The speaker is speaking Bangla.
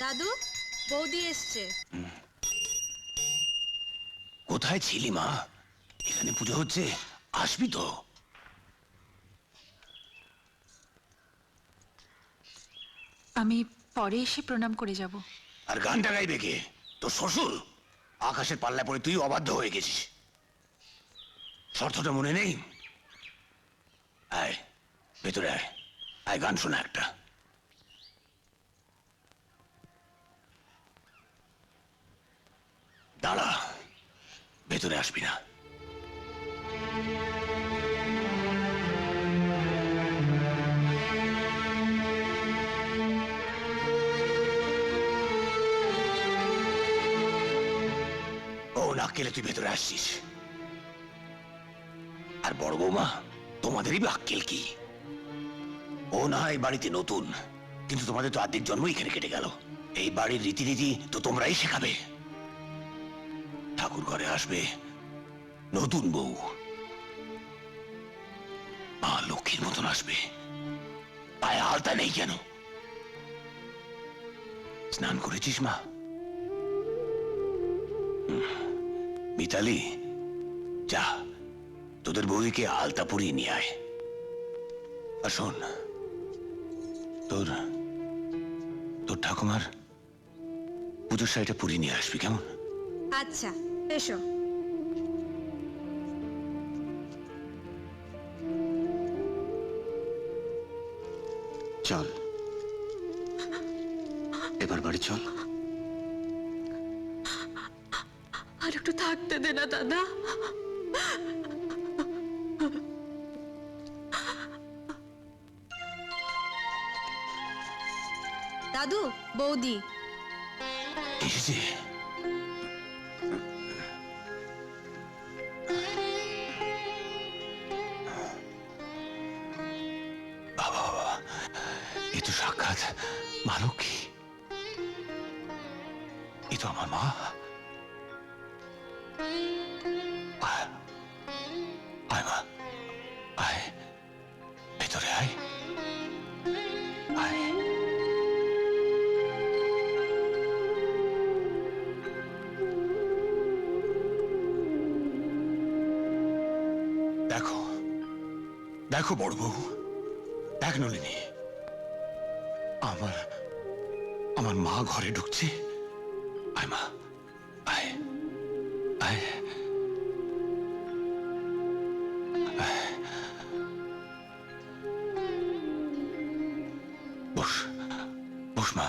দাদু, বৌদি এসছে। কোথায় ছিলি মা? এখানে পুজো হচ্ছে, আসবি তো? আমি পরে এসে প্রণাম করে যাব। আর গানটা গাইবে কে? তোর শ্বশুর? আকাশের পাল্লায় পড়ে তুই অবাধ্য হয়ে গেছিস। শর্তটা মনে নেই? আয় ভেতরে আয়, আয় গান শোনা একটা। দাঁড়া, ভেতরে আসবি না? ও না কেলে তুই ভেতরে আসছিস? আর বড় বৌমা, তোমাদেরই বা আক্কেল কি? ও না এই বাড়িতে নতুন, কিন্তু তোমাদের তো আর্ধেক জন্ম এখানে কেটে গেল। এই বাড়ির রীতিনীতি তো তোমরাই শেখাবে। ঠাকুর ঘরে আসবে নতুন বউ, মা লক্ষ্মীর মতন আসবে। পায়ে আলতা নেই কেন? স্নান করেছিস মা? মিতালি, যা তোদের বউকে আলতা পরিয়ে নিয়ে আয়। আর শোন, তোর তোর ঠাকুমার পুজোর শাড়িটা পরিয়ে নিয়ে আসবি, কেমন? আচ্ছা, এসো। চল এবার বাড়ি চল। আর একটু থাকতে দে না দাদা। দাদু, বৌদি। এসেছে? বাবা বাবা, এ তো সাক্ষাৎ মা লক্ষ্মী। এ তো আমার মা। আয়, আয় মা, আয় ভেতরে আয়, আয়। দেখো দেখো বড় বউ, দেখ নলিনী, আমার আমার মা ঘরে ঢুকছে। আয় মা, আয় আয়, আয়। বস বস মা।